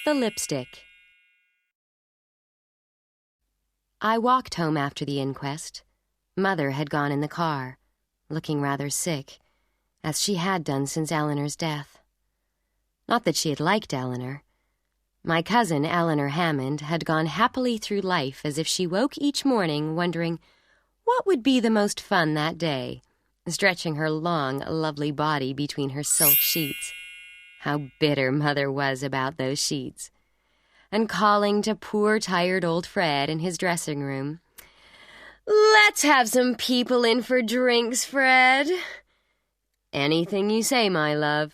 the lipstick. I walked home after the inquest. Mother had gone in the car, looking rather sick, as she had done since Eleanor's death. Not that she had liked Eleanor. My cousin, Eleanor Hammond, had gone happily through life as if she woke each morning wondering what would be the most fun that day, stretching her long, lovely body between her silk sheets. How bitter Mother was about those sheets. And calling to poor, tired old Fred in his dressing room. "Let's have some people in for drinks, Fred." "Anything you say, my love."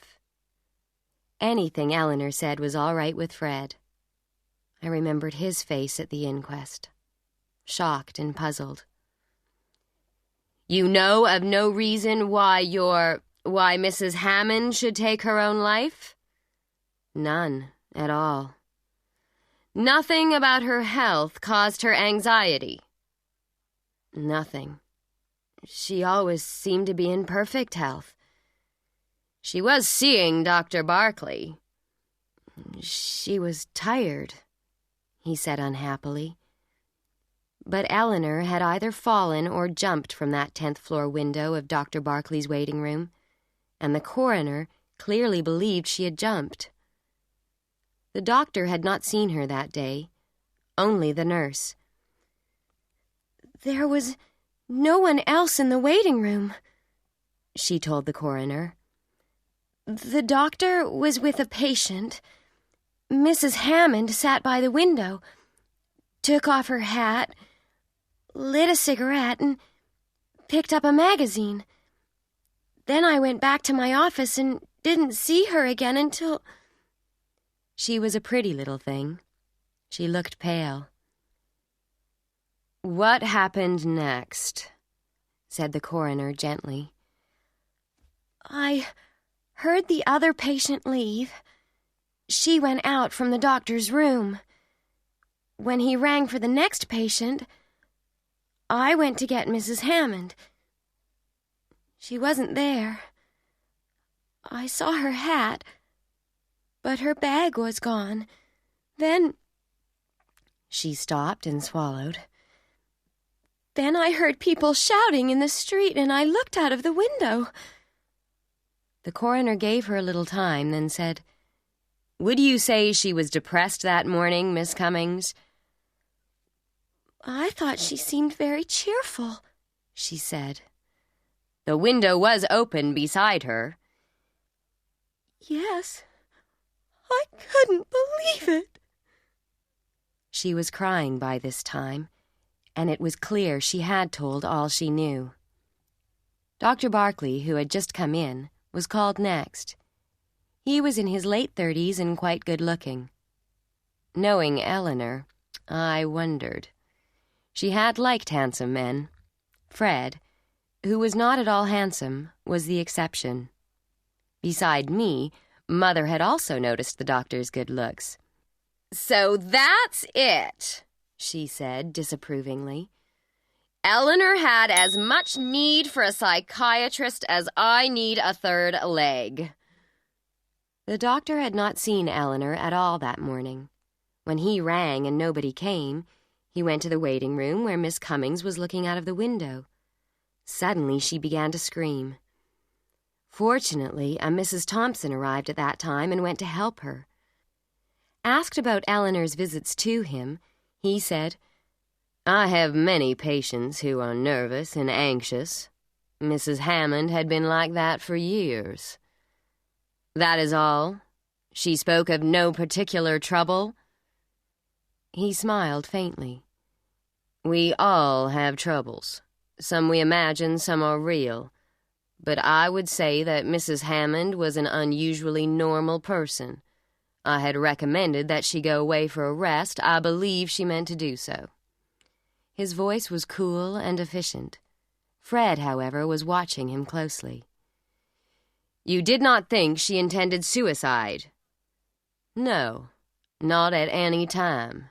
Anything Eleanor said was all right with Fred. I remembered his face at the inquest, shocked and puzzled. "You know of no reason why Mrs. Hammond should take her own life?" "None at all." "Nothing about her health caused her anxiety?" "Nothing. She always seemed to be in perfect health." "She was seeing Dr. Barkley." "She was tired," he said unhappily. But Eleanor had either fallen or jumped from that 10th-floor window of Dr. Barkley's waiting room, and the coroner clearly believed she had jumped. The doctor had not seen her that day, only the nurse. "There was no one else in the waiting room," she told the coroner. "The doctor was with a patient. Mrs. Hammond sat by the window, took off her hat, lit a cigarette, and picked up a magazine. Then I went back to my office and didn't see her again until—" She was a pretty little thing. She looked pale. "What happened next?" said the coroner gently. "I heard the other patient leave. She went out from the doctor's room. When he rang for the next patient, I went to get Mrs. Hammond. She wasn't there. I saw her hat, but her bag was gone. Then—" She stopped and swallowed. "Then I heard people shouting in the street, and I looked out of the window." The coroner gave her a little time, then said, "Would you say she was depressed that morning, Miss Cummings?" "I thought she seemed very cheerful," she said. "The window was open beside her." "Yes, I couldn't believe it." She was crying by this time, and it was clear she had told all she knew. Dr. Barkley, who had just come in, was called next. He was in his late 30s and quite good-looking. Knowing Eleanor, I wondered. She had liked handsome men. Fred, who was not at all handsome, was the exception. Beside me, Mother had also noticed the doctor's good looks. "So that's it," she said disapprovingly. "Eleanor had as much need for a psychiatrist as I need a third leg." The doctor had not seen Eleanor at all that morning. When he rang and nobody came, he went to the waiting room where Miss Cummings was looking out of the window. Suddenly she began to scream. Fortunately, a Mrs. Thompson arrived at that time and went to help her. Asked about Eleanor's visits to him, he said, "I have many patients who are nervous and anxious. Mrs. Hammond had been like that for years." "That is all? She spoke of no particular trouble?" He smiled faintly. "We all have troubles. Some we imagine, some are real. But I would say that Mrs. Hammond was an unusually normal person. I had recommended that she go away for a rest. I believe she meant to do so." His voice was cool and efficient. Fred, however, was watching him closely. "You did not think she intended suicide?" "No, not at any time."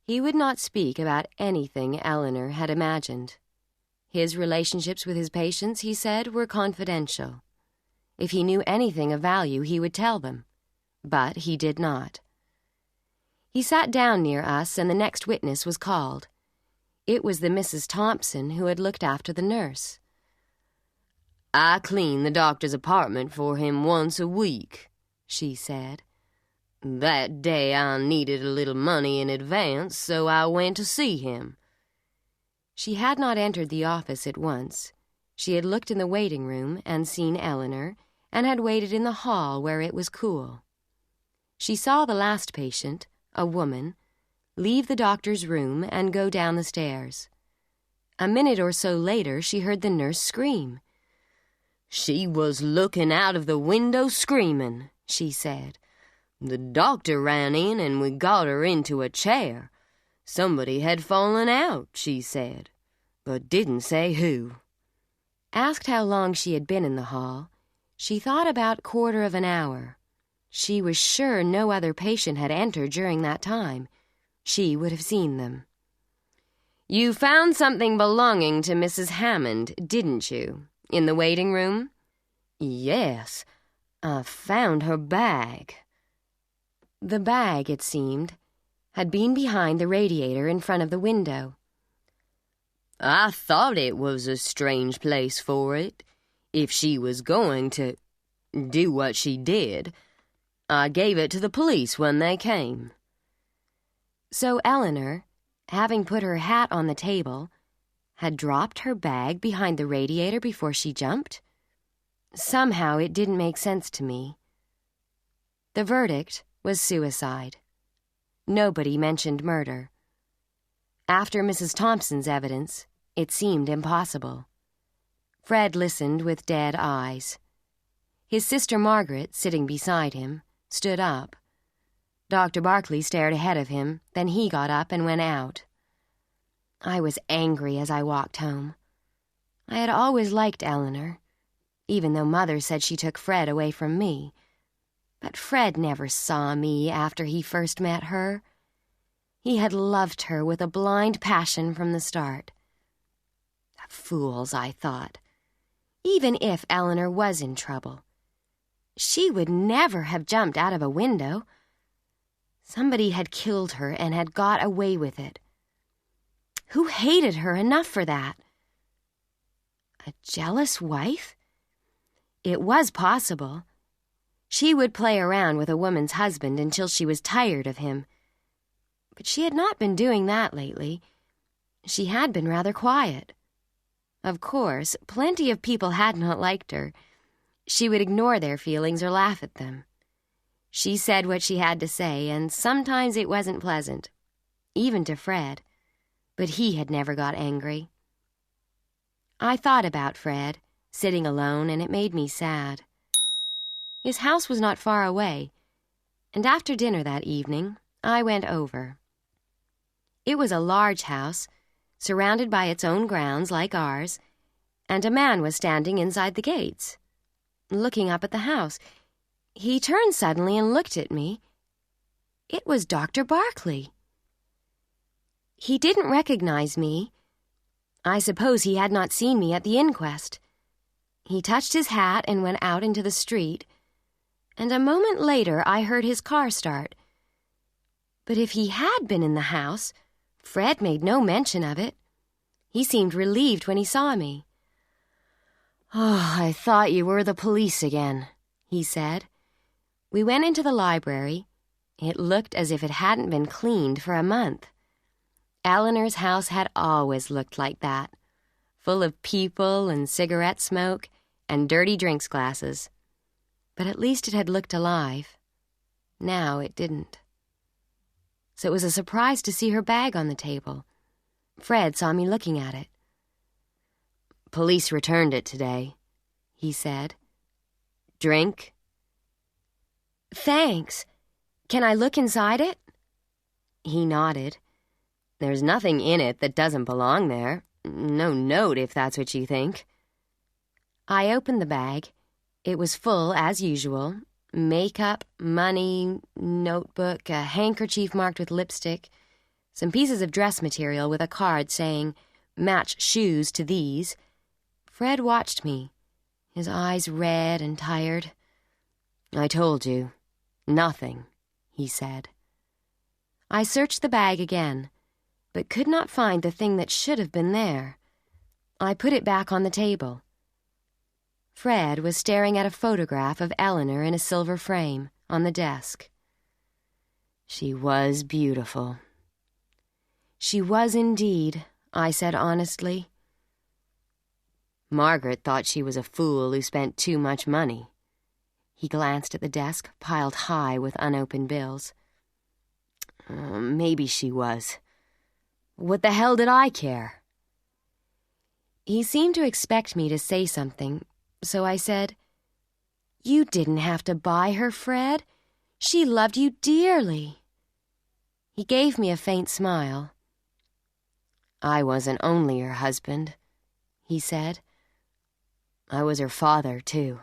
He would not speak about anything Eleanor had imagined. His relationships with his patients, he said, were confidential. If he knew anything of value, he would tell them. but he did not. He sat down near us, and the next witness was called. It was the Mrs. Thompson who had looked after the nurse. "I clean the doctor's apartment for him once a week," she said. "That day I needed a little money in advance, so I went to see him." She had not entered the office at once. She had looked in the waiting room and seen Eleanor, and had waited in the hall where it was cool. She saw the last patient, a woman, leave the doctor's room and go down the stairs. A minute or so later, she heard the nurse scream. "She was looking out of the window screaming," she said. "The doctor ran in and we got her into a chair. Somebody had fallen out," she said, "but didn't say who." Asked how long she had been in the hall, she thought about 1/4 of an hour. She was sure no other patient had entered during that time. She would have seen them. "You found something belonging to Mrs. Hammond, didn't you, in the waiting room?" "Yes, I found her bag." The bag, it seemed, had been behind the radiator in front of the window. "I thought it was a strange place for it, if she was going to do what she did. I gave it to the police when they came." So Eleanor, having put her hat on the table, had dropped her bag behind the radiator before she jumped? Somehow it didn't make sense to me. The verdict was suicide. Nobody mentioned murder. After Mrs. Thompson's evidence, it seemed impossible. Fred listened with dead eyes. His sister Margaret, sitting beside him, stood up. Dr. Barkley stared ahead of him, then he got up and went out. I was angry as I walked home. I had always liked Eleanor, even though Mother said she took Fred away from me. But Fred never saw me after he first met her. He had loved her with a blind passion from the start. Fools, I thought. Even if Eleanor was in trouble, she would never have jumped out of a window. Somebody had killed her and had got away with it. Who hated her enough for that? A jealous wife? It was possible. She would play around with a woman's husband until she was tired of him. But she had not been doing that lately. She had been rather quiet. Of course, plenty of people had not liked her. She would ignore their feelings or laugh at them. She said what she had to say, and sometimes it wasn't pleasant, even to Fred, but he had never got angry. I thought about Fred, sitting alone, and it made me sad. His house was not far away, and after dinner that evening, I went over. It was a large house, surrounded by its own grounds like ours, and a man was standing inside the gates, looking up at the house. He turned suddenly and looked at me. It was Dr. Barkley. He didn't recognize me. I suppose he had not seen me at the inquest. He touched his hat and went out into the street, and a moment later I heard his car start. But if he had been in the house, Fred made no mention of it. He seemed relieved when he saw me. "Oh, I thought you were the police again," he said. We went into the library. It looked as if it hadn't been cleaned for a month. Eleanor's house had always looked like that, full of people and cigarette smoke and dirty drinks glasses. But at least it had looked alive. Now it didn't. So it was a surprise to see her bag on the table. Fred saw me looking at it. "Police returned it today," he said. "Drink?" "Thanks. Can I look inside it?" He nodded. "There's nothing in it that doesn't belong there. No note, if that's what you think." I opened the bag. It was full, as usual. Makeup, money, notebook, a handkerchief marked with lipstick, some pieces of dress material with a card saying, "Match shoes to these." Fred watched me, his eyes red and tired. "I told you. Nothing, he said. I searched the bag again, but could not find the thing that should have been there. I put it back on the table. Fred was staring at a photograph of Eleanor in a silver frame on the desk. She was beautiful. She was indeed, I said honestly. Margaret thought she was a fool who spent too much money. He glanced at the desk, piled high with unopened bills. Maybe she was. What the hell did I care? He seemed to expect me to say something, so I said, "You didn't have to buy her, Fred. She loved you dearly." He gave me a faint smile. "I wasn't only her husband," he said. "I was her father, too.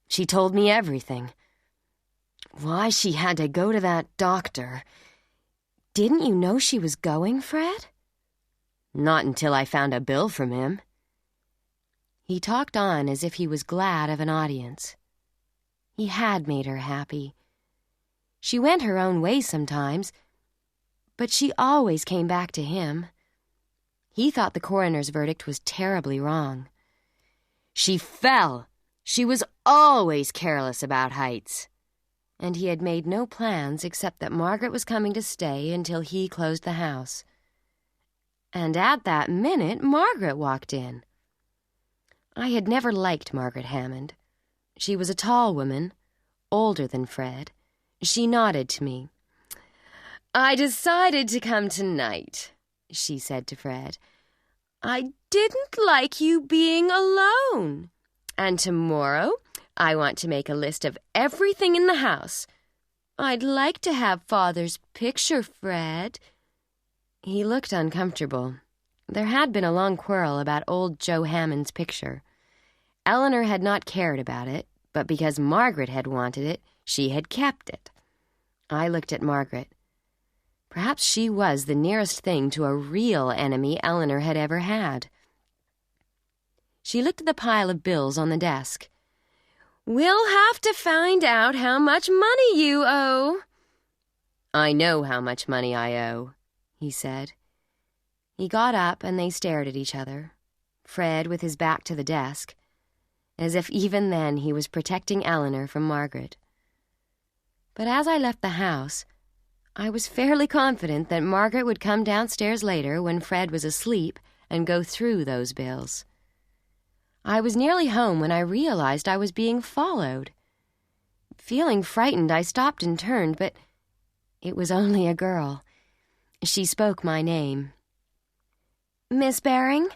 She told me everything. Why she had to go to that doctor. Didn't you know she was going, Fred?" "Not until I found a bill from him." He talked on as if he was glad of an audience. He had made her happy. She went her own way sometimes, but she always came back to him. He thought the coroner's verdict was terribly wrong. She fell. She was always careless about heights. And he had made no plans except that Margaret was coming to stay until he closed the house. And at that minute, Margaret walked in. I had never liked Margaret Hammond. She was a tall woman, older than Fred. She nodded to me. "I decided to come tonight," she said to Fred. "I didn't like you being alone. And tomorrow, I want to make a list of everything in the house. I'd like to have Father's picture, Fred." He looked uncomfortable. There had been a long quarrel about old Joe Hammond's picture. Eleanor had not cared about it, but because Margaret had wanted it, she had kept it. I looked at Margaret. Perhaps she was the nearest thing to a real enemy Eleanor had ever had. She looked at the pile of bills on the desk. "We'll have to find out how much money you owe." "I know how much money I owe," he said. He got up and they stared at each other, Fred with his back to the desk, as if even then he was protecting Eleanor from Margaret. But as I left the house, I was fairly confident that Margaret would come downstairs later when Fred was asleep and go through those bills. I was nearly home when I realized I was being followed. Feeling frightened, I stopped and turned, but it was only a girl. She spoke my name. "Miss Baring?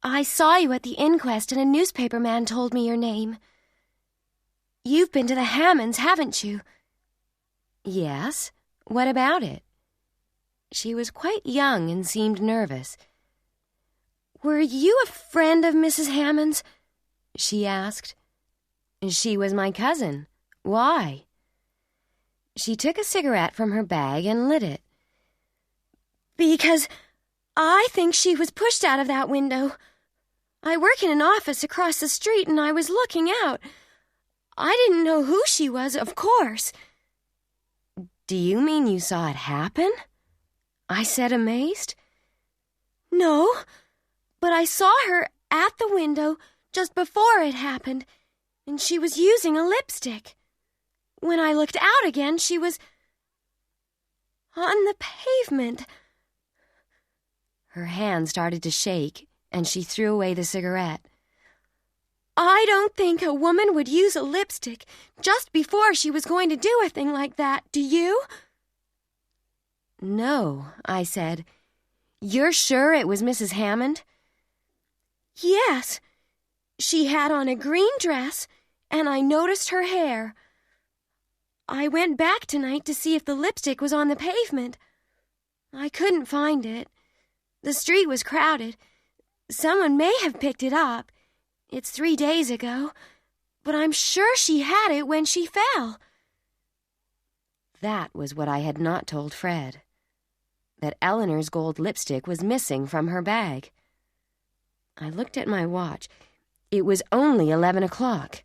I saw you at the inquest and a newspaper man told me your name. You've been to the Hammonds, haven't you?" "Yes. What about it?" She was quite young and seemed nervous. "Were you a friend of Mrs. Hammond's?" she asked. "She was my cousin. Why?" She took a cigarette from her bag and lit it. "Because I think she was pushed out of that window. I work in an office across the street and I was looking out. I didn't know who she was, of course." "Do you mean you saw it happen?" I said, amazed. "No, but I saw her at the window just before it happened, and she was using a lipstick. When I looked out again, she was on the pavement." Her hand started to shake, and she threw away the cigarette. "I don't think a woman would use a lipstick just before she was going to do a thing like that, do you?" "No," I said. "You're sure it was Mrs. Hammond?" "Yes. She had on a green dress, and I noticed her hair. I went back tonight to see if the lipstick was on the pavement. I couldn't find it. The street was crowded. Someone may have picked it up. It's 3 days ago, but I'm sure she had it when she fell." That was what I had not told Fred. That Eleanor's gold lipstick was missing from her bag. I looked at my watch. It was only 11 o'clock.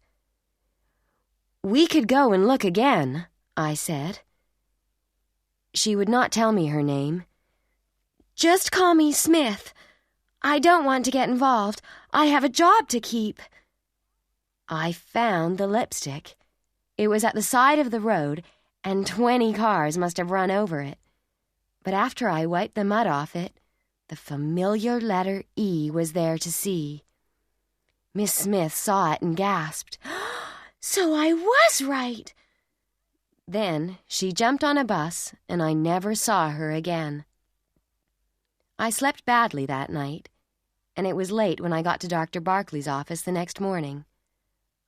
"We could go and look again," I said. She would not tell me her name. "Just call me Smith. I don't want to get involved. I have a job to keep." I found the lipstick. It was at the side of the road, and 20 cars must have run over it. But after I wiped the mud off it, the familiar letter E was there to see. Miss Smith saw it and gasped, "So I was right!" Then she jumped on a bus, and I never saw her again. I slept badly that night, and it was late when I got to Dr. Barkley's office the next morning.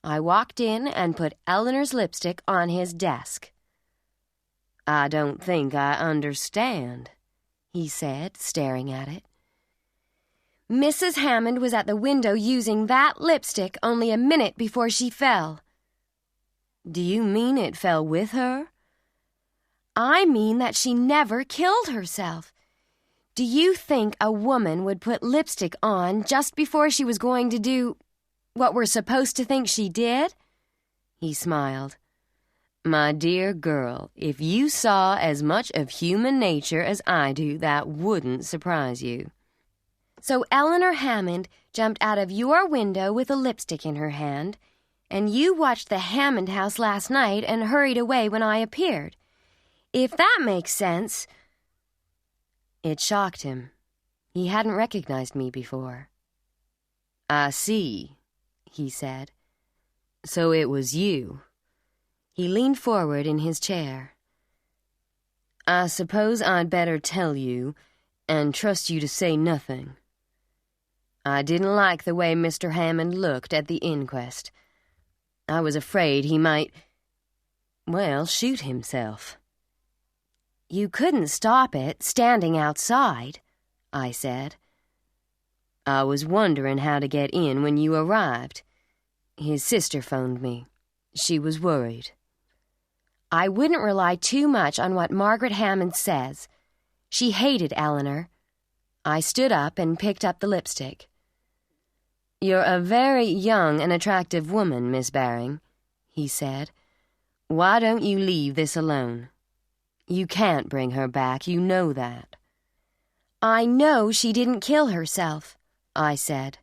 I walked in and put Eleanor's lipstick on his desk. "I don't think I understand," he said, staring at it. "Mrs. Hammond was at the window using that lipstick only a minute before she fell." "Do you mean it fell with her?" "I mean that she never killed herself. Do you think a woman would put lipstick on just before she was going to do what we're supposed to think she did?" He smiled. "My dear girl, if you saw as much of human nature as I do, that wouldn't surprise you." "So Eleanor Hammond jumped out of your window with a lipstick in her hand, and you watched the Hammond house last night and hurried away when I appeared. If that makes sense—" It shocked him. He hadn't recognized me before. "I see," he said. "So it was you." He leaned forward in his chair. "I suppose I'd better tell you, and trust you to say nothing. I didn't like the way Mr. Hammond looked at the inquest. I was afraid he might, shoot himself." "You couldn't stop it, standing outside," I said. "I was wondering how to get in when you arrived. His sister phoned me. She was worried." "I wouldn't rely too much on what Margaret Hammond says. She hated Eleanor." I stood up and picked up the lipstick. "You're a very young and attractive woman, Miss Baring," he said. "Why don't you leave this alone? You can't bring her back, you know that." "I know she didn't kill herself," I said.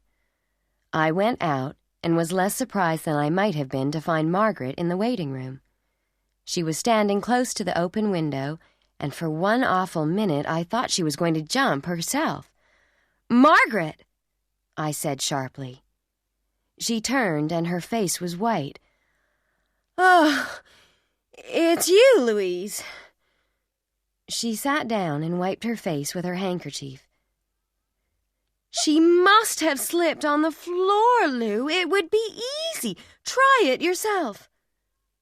I went out and was less surprised than I might have been to find Margaret in the waiting room. She was standing close to the open window, and for one awful minute I thought she was going to jump herself. "Margaret!" I said sharply. She turned, and her face was white. "Oh, it's you, Louise." She sat down and wiped her face with her handkerchief. "She must have slipped on the floor, Lou. It would be easy. Try it yourself."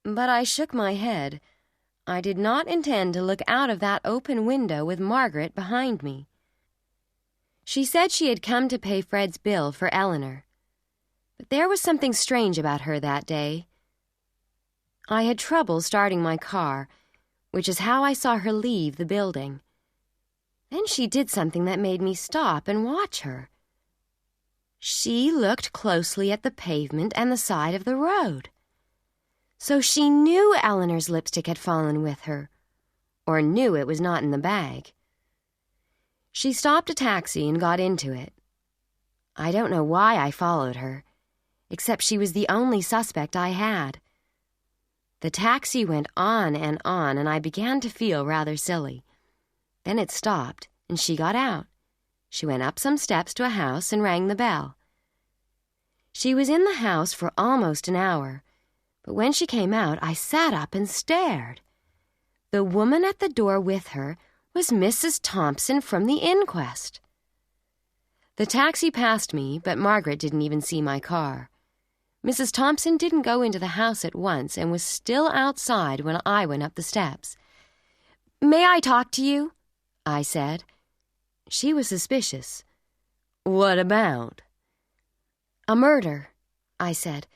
But I shook my head. I did not intend to look out of that open window with Margaret behind me. She said she had come to pay Fred's bill for Eleanor. But there was something strange about her that day. I had trouble starting my car, which is how I saw her leave the building. Then she did something that made me stop and watch her. She looked closely at the pavement and the side of the road. So she knew Eleanor's lipstick had fallen with her, or knew it was not in the bag. She stopped a taxi and got into it. I don't know why I followed her, except she was the only suspect I had. The taxi went on, and I began to feel rather silly. Then it stopped, and she got out. She went up some steps to a house and rang the bell. She was in the house for almost an hour, but when she came out, I sat up and stared. The woman at the door with her was Mrs. Thompson from the inquest. The taxi passed me, but Margaret didn't even see my car. Mrs. Thompson didn't go into the house at once and was still outside when I went up the steps. "May I talk to you?" I said. She was suspicious. "What about?" "A murder," I said.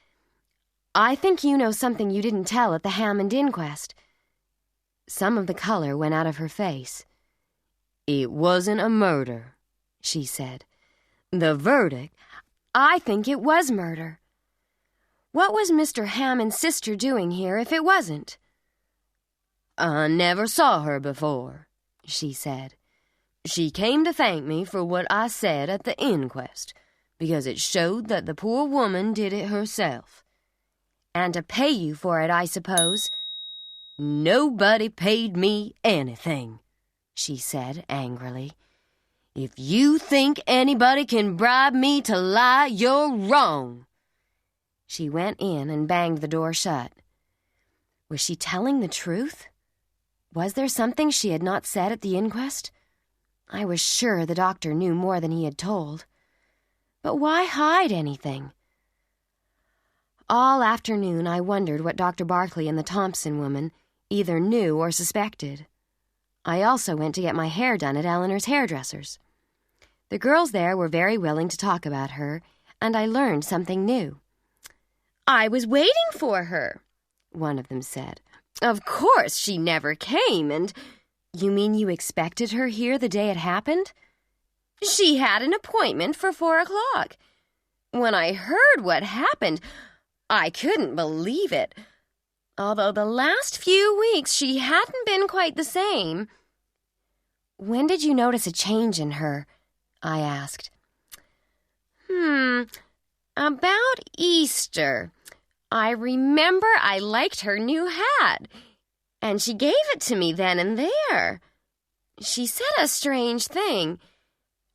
"I think you know something you didn't tell at the Hammond inquest." Some of the color went out of her face. "It wasn't a murder," she said. "The verdict—" "I think it was murder." What was Mr. Hammond's sister doing here if it wasn't? I never saw her before, she said. She came to thank me for what I said at the inquest, because it showed that the poor woman did it herself. And to pay you for it, I suppose. Nobody paid me anything, she said angrily. If you think anybody can bribe me to lie, you're wrong. She went in and banged the door shut. Was she telling the truth? Was there something she had not said at the inquest? I was sure the doctor knew more than he had told. But why hide anything? All afternoon I wondered what Dr. Barkley and the Thompson woman either knew or suspected. I also went to get my hair done at Eleanor's hairdresser's. The girls there were very willing to talk about her, and I learned something new. I was waiting for her, one of them said. Of course she never came, and... You mean you expected her here the day it happened? She had an appointment for 4 o'clock. When I heard what happened, I couldn't believe it. Although the last few weeks she hadn't been quite the same. When did you notice a change in her? I asked. About Easter. I remember I liked her new hat, and she gave it to me then and there. She said a strange thing.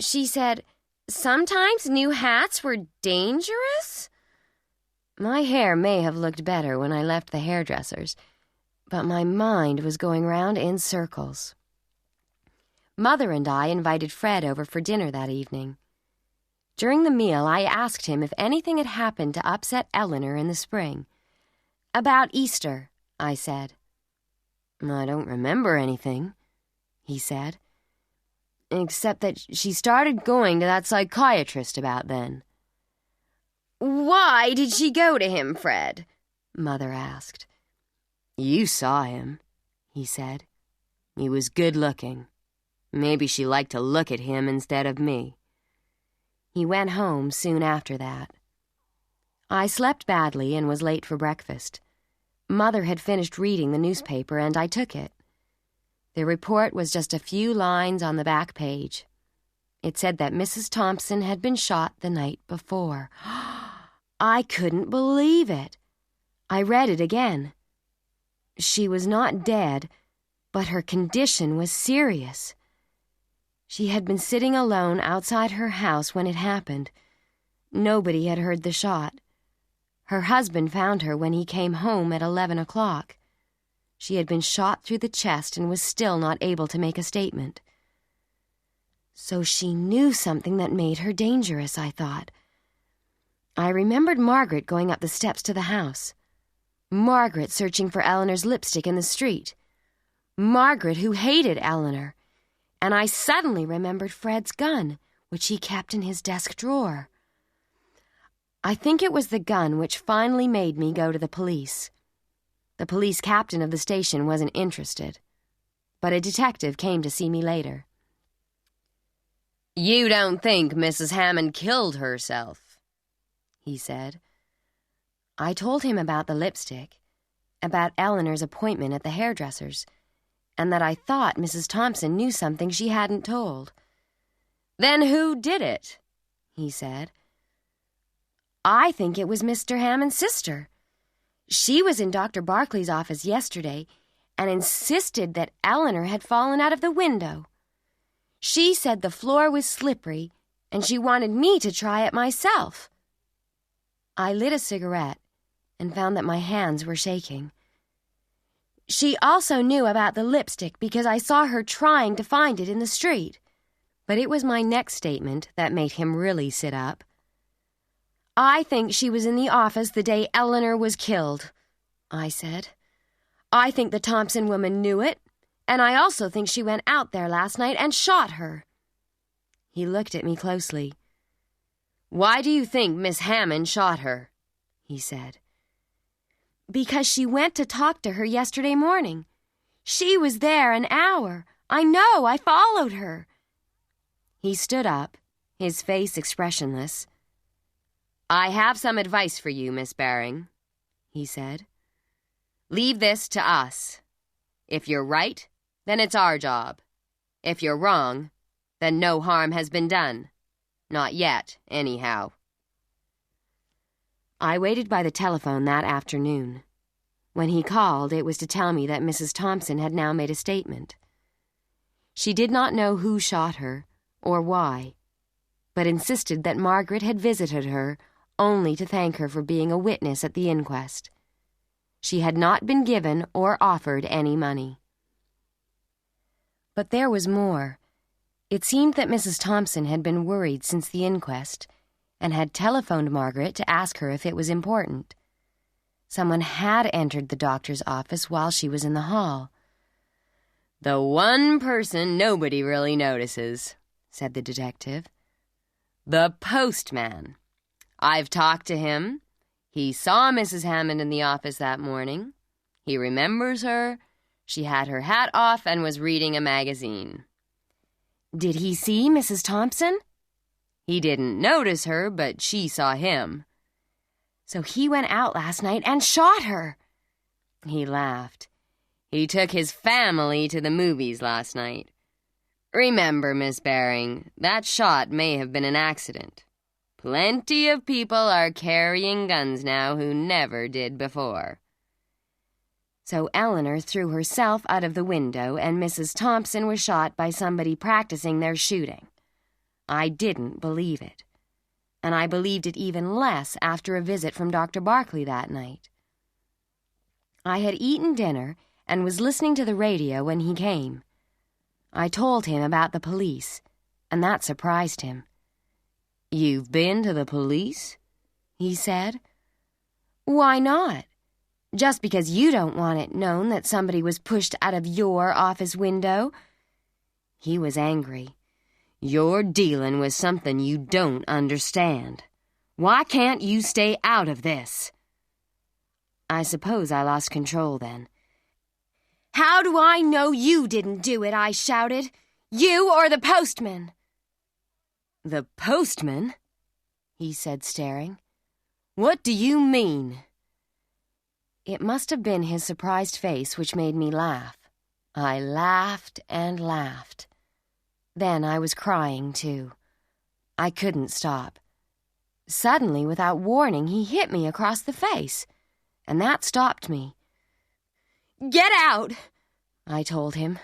She said, sometimes new hats were dangerous? My hair may have looked better when I left the hairdresser's, but my mind was going round in circles. Mother and I invited Fred over for dinner that evening. During the meal, I asked him if anything had happened to upset Eleanor in the spring. About Easter, I said. I don't remember anything, he said, except that she started going to that psychiatrist about then. Why did she go to him, Fred? Mother asked. You saw him, he said. He was good-looking. Maybe she liked to look at him instead of me. He went home soon after that. I slept badly and was late for breakfast. Mother had finished reading the newspaper, and I took it. The report was just a few lines on the back page. It said that Mrs. Thompson had been shot the night before. I couldn't believe it. I read it again. She was not dead, but her condition was serious. She had been sitting alone outside her house when it happened. Nobody had heard the shot. Her husband found her when he came home at 11 o'clock. She had been shot through the chest and was still not able to make a statement. So she knew something that made her dangerous, I thought. I remembered Margaret going up the steps to the house. Margaret searching for Eleanor's lipstick in the street. Margaret who hated Eleanor. And I suddenly remembered Fred's gun, which he kept in his desk drawer. I think it was the gun which finally made me go to the police. The police captain of the station wasn't interested, but a detective came to see me later. You don't think Mrs. Hammond killed herself, he said. I told him about the lipstick, about Eleanor's appointment at the hairdresser's, and that I thought Mrs. Thompson knew something she hadn't told. Then who did it? He said. I think it was Mr. Hammond's sister. She was in Dr. Barkley's office yesterday and insisted that Eleanor had fallen out of the window. She said the floor was slippery and she wanted me to try it myself. I lit a cigarette and found that my hands were shaking. She also knew about the lipstick because I saw her trying to find it in the street. But it was my next statement that made him really sit up. I think she was in the office the day Eleanor was killed, I said. I think the Thompson woman knew it, and I also think she went out there last night and shot her. He looked at me closely. Why do you think Miss Hammond shot her? He said. Because she went to talk to her yesterday morning. She was there an hour. I know, I followed her. He stood up, his face expressionless. I have some advice for you, Miss Baring, he said. "Leave this to us. If you're right, then it's our job. If you're wrong, then no harm has been done. Not yet, anyhow." I waited by the telephone that afternoon. When he called, it was to tell me that Mrs. Thompson had now made a statement. She did not know who shot her or why, but insisted that Margaret had visited her only to thank her for being a witness at the inquest. She had not been given or offered any money. But there was more. It seemed that Mrs. Thompson had been worried since the inquest and had telephoned Margaret to ask her if it was important. Someone had entered the doctor's office while she was in the hall. "The one person nobody really notices," said the detective. "The postman. I've talked to him. He saw Mrs. Hammond in the office that morning. He remembers her. She had her hat off and was reading a magazine." "Did he see Mrs. Thompson?" "He didn't notice her, but she saw him." "So he went out last night and shot her." He laughed. "He took his family to the movies last night. Remember, Miss Baring, that shot may have been an accident. Plenty of people are carrying guns now who never did before." So Eleanor threw herself out of the window and Mrs. Thompson was shot by somebody practicing their shooting. I didn't believe it. And I believed it even less after a visit from Dr. Barkley that night. I had eaten dinner and was listening to the radio when he came. I told him about the police, and that surprised him. "You've been to the police?" he said. "Why not? Just because you don't want it known that somebody was pushed out of your office window." He was angry. "You're dealing with something you don't understand. Why can't you stay out of this?" I suppose I lost control then. "How do I know you didn't do it?" I shouted. "You or the postman?" "The postman?" he said, staring. "What do you mean?" It must have been his surprised face which made me laugh. I laughed and laughed. Then I was crying, too. I couldn't stop. Suddenly, without warning, he hit me across the face, and that stopped me. "Get out!" I told him,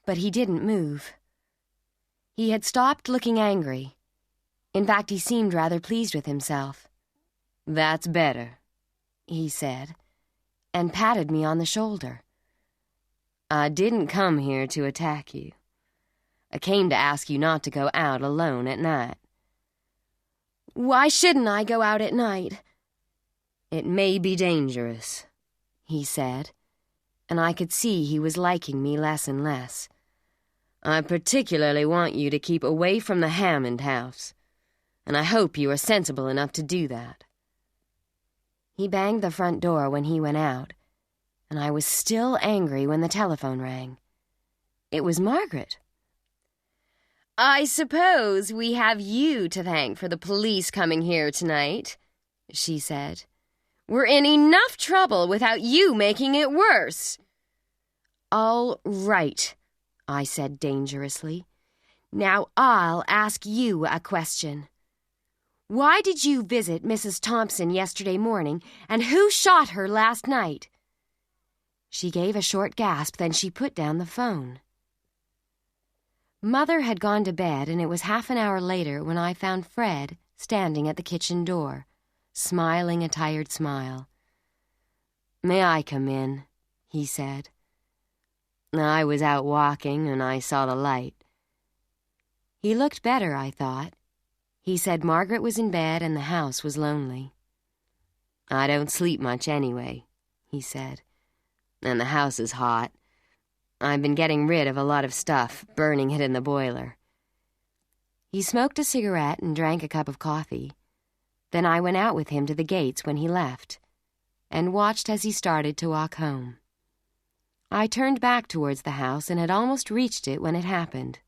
but he didn't move. He had stopped looking angry. In fact, he seemed rather pleased with himself. "That's better," he said, and patted me on the shoulder. "I didn't come here to attack you. I came to ask you not to go out alone at night." "Why shouldn't I go out at night?" "It may be dangerous," he said, and I could see he was liking me less and less. "I particularly want you to keep away from the Hammond house, and I hope you are sensible enough to do that." He banged the front door when he went out, and I was still angry when the telephone rang. It was Margaret. "I suppose we have you to thank for the police coming here tonight," she said. "We're in enough trouble without you making it worse." "All right," I said dangerously. "Now I'll ask you a question. Why did you visit Mrs. Thompson yesterday morning, and who shot her last night?" She gave a short gasp, then she put down the phone. Mother had gone to bed, and it was half an hour later when I found Fred standing at the kitchen door, smiling a tired smile. "May I come in?" he said. "I was out walking, and I saw the light." He looked better, I thought. He said Margaret was in bed and the house was lonely. "I don't sleep much anyway," he said, "and the house is hot. I've been getting rid of a lot of stuff, burning it in the boiler." He smoked a cigarette and drank a cup of coffee. Then I went out with him to the gates when he left, and watched as he started to walk home. I turned back towards the house and had almost reached it when it happened.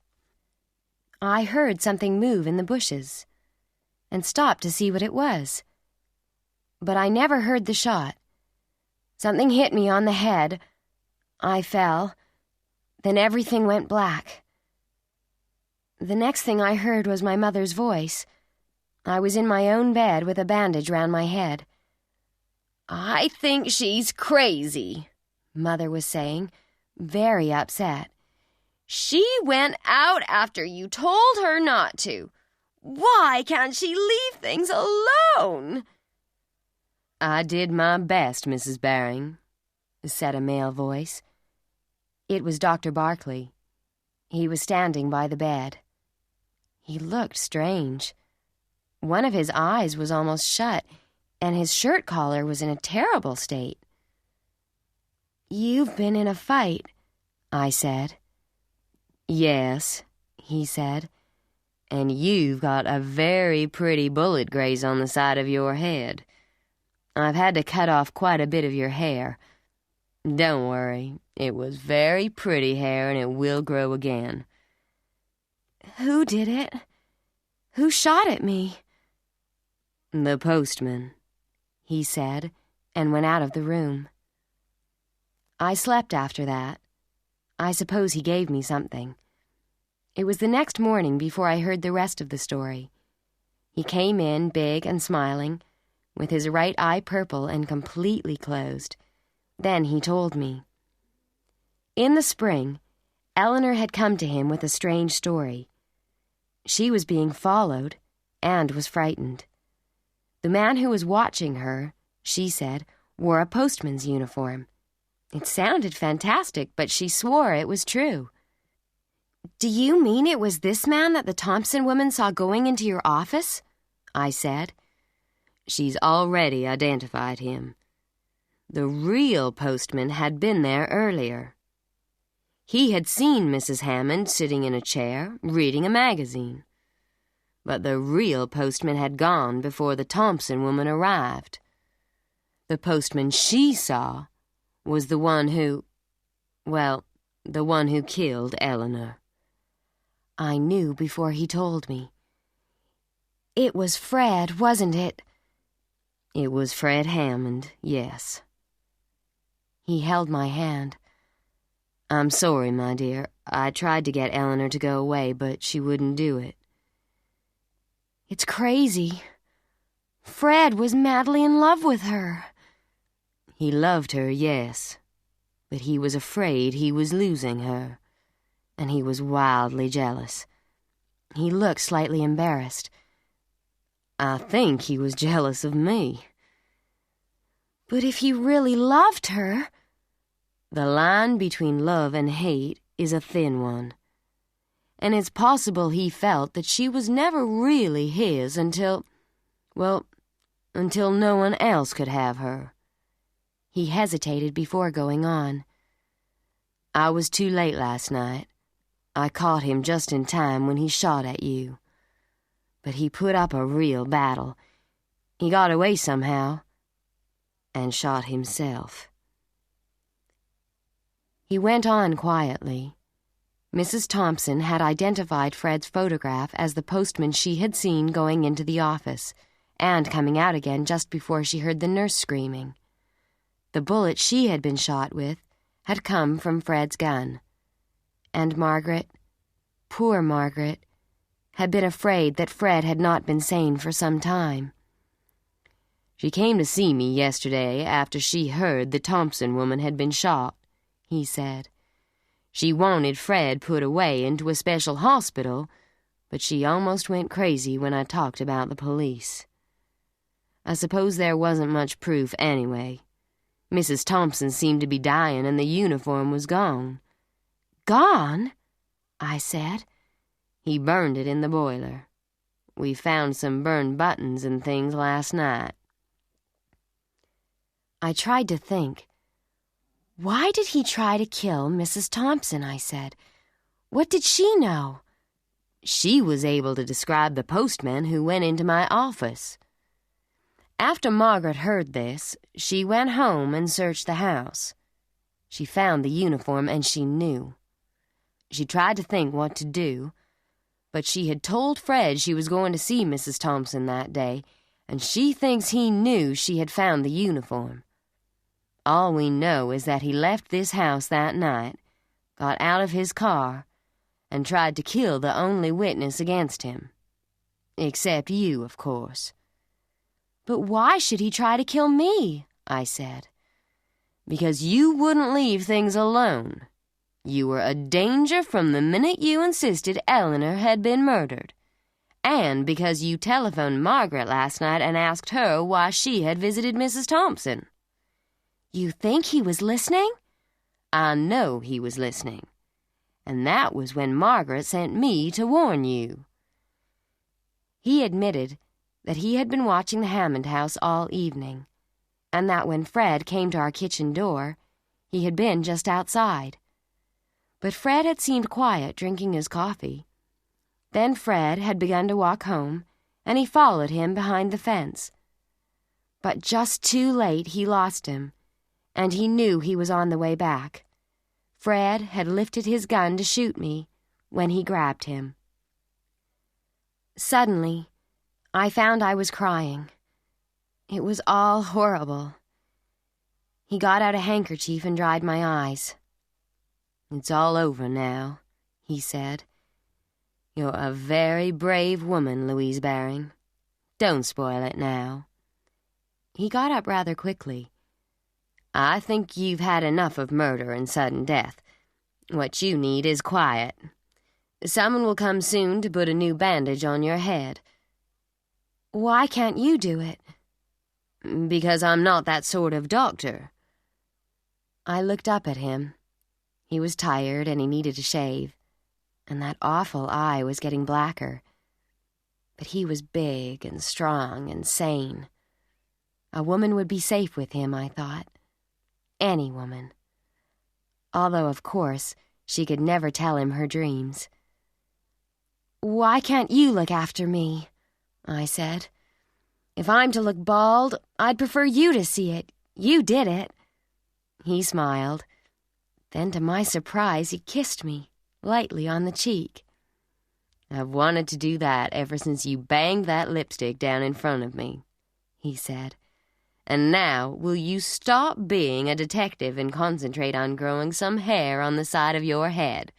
I heard something move in the bushes, and stopped to see what it was. But I never heard the shot, Something hit me on the head. I fell. Then everything went black. The next thing I heard was my mother's voice. I was in my own bed with a bandage round my head. "I think she's crazy," Mother was saying, very upset. "She went out after you told her not to. Why can't she leave things alone?" "I did my best, Mrs. Baring," said a male voice. It was Dr. Barkley. He was standing by the bed. He looked strange. One of his eyes was almost shut, and his shirt collar was in a terrible state. "You've been in a fight," I said. "Yes," he said, "and you've got a very pretty bullet graze on the side of your head. I've had to cut off quite a bit of your hair. Don't worry, it was very pretty hair and it will grow again." "Who did it? Who shot at me?" "The postman," he said, and went out of the room. I slept after that. I suppose he gave me something. It was the next morning before I heard the rest of the story. He came in big and smiling, with his right eye purple and completely closed. Then he told me. In the spring, Eleanor had come to him with a strange story. She was being followed and was frightened. The man who was watching her, she said, wore a postman's uniform. It sounded fantastic, but she swore it was true. "Do you mean it was this man that the Thompson woman saw going into your office?" I said. "She's already identified him. The real postman had been there earlier. He had seen Mrs. Hammond sitting in a chair, reading a magazine. But the real postman had gone before the Thompson woman arrived. The postman she saw was the one who killed Eleanor." I knew before he told me. "It was Fred, wasn't it?" "It was Fred Hammond, yes." He held my hand. "I'm sorry, my dear. I tried to get Eleanor to go away, but she wouldn't do it." "It's crazy. Fred was madly in love with her." "He loved her, yes, but he was afraid he was losing her, and he was wildly jealous. He looked slightly embarrassed. I think he was jealous of me." "But if he really loved her—" "The line between love and hate is a thin one, and it's possible he felt that she was never really his until no one else could have her." He hesitated before going on. "I was too late last night. I caught him just in time when he shot at you. But he put up a real battle. He got away somehow and shot himself." He went on quietly. Mrs. Thompson had identified Fred's photograph as the postman she had seen going into the office and coming out again just before she heard the nurse screaming. The bullet she had been shot with had come from Fred's gun. And Margaret, poor Margaret, had been afraid that Fred had not been sane for some time. "She came to see me yesterday after she heard the Thompson woman had been shot," he said. "She wanted Fred put away into a special hospital, but she almost went crazy when I talked about the police. I suppose there wasn't much proof anyway. Mrs. Thompson seemed to be dying and the uniform was gone." "Gone?" I said. "He burned it in the boiler. We found some burned buttons and things last night." I tried to think. "Why did he try to kill Mrs. Thompson?" I said. "What did she know?" "She was able to describe the postman who went into my office." After Margaret heard this, she went home and searched the house. She found the uniform and she knew. She tried to think what to do, but she had told Fred she was going to see Mrs. Thompson that day, and she thinks he knew she had found the uniform. All we know is that he left this house that night, got out of his car, and tried to kill the only witness against him. Except you, of course. But why should he try to kill me? I said. Because you wouldn't leave things alone. You were a danger from the minute you insisted Eleanor had been murdered. And because you telephoned Margaret last night and asked her why she had visited Mrs. Thompson. You think he was listening? I know he was listening. And that was when Margaret sent me to warn you. He admitted that he had been watching the Hammond house all evening, and that when Fred came to our kitchen door, he had been just outside. But Fred had seemed quiet drinking his coffee. Then Fred had begun to walk home, and he followed him behind the fence. But just too late he lost him, and he knew he was on the way back. Fred had lifted his gun to shoot me when he grabbed him. Suddenly, I found I was crying. It was all horrible. He got out a handkerchief and dried my eyes. "It's all over now," he said. "You're a very brave woman, Louise Baring. Don't spoil it now." He got up rather quickly. "I think you've had enough of murder and sudden death. What you need is quiet. Someone will come soon to put a new bandage on your head." "Why can't you do it?" "Because I'm not that sort of doctor." I looked up at him. He was tired and he needed a shave, and that awful eye was getting blacker. But he was big and strong and sane. A woman would be safe with him, I thought. Any woman. Although, of course, she could never tell him her dreams. "Why can't you look after me?" I said. "If I'm to look bald, I'd prefer you to see it. You did it." He smiled. Then, to my surprise, he kissed me, lightly on the cheek. "I've wanted to do that ever since you banged that lipstick down in front of me," he said. "And now, will you stop being a detective and concentrate on growing some hair on the side of your head?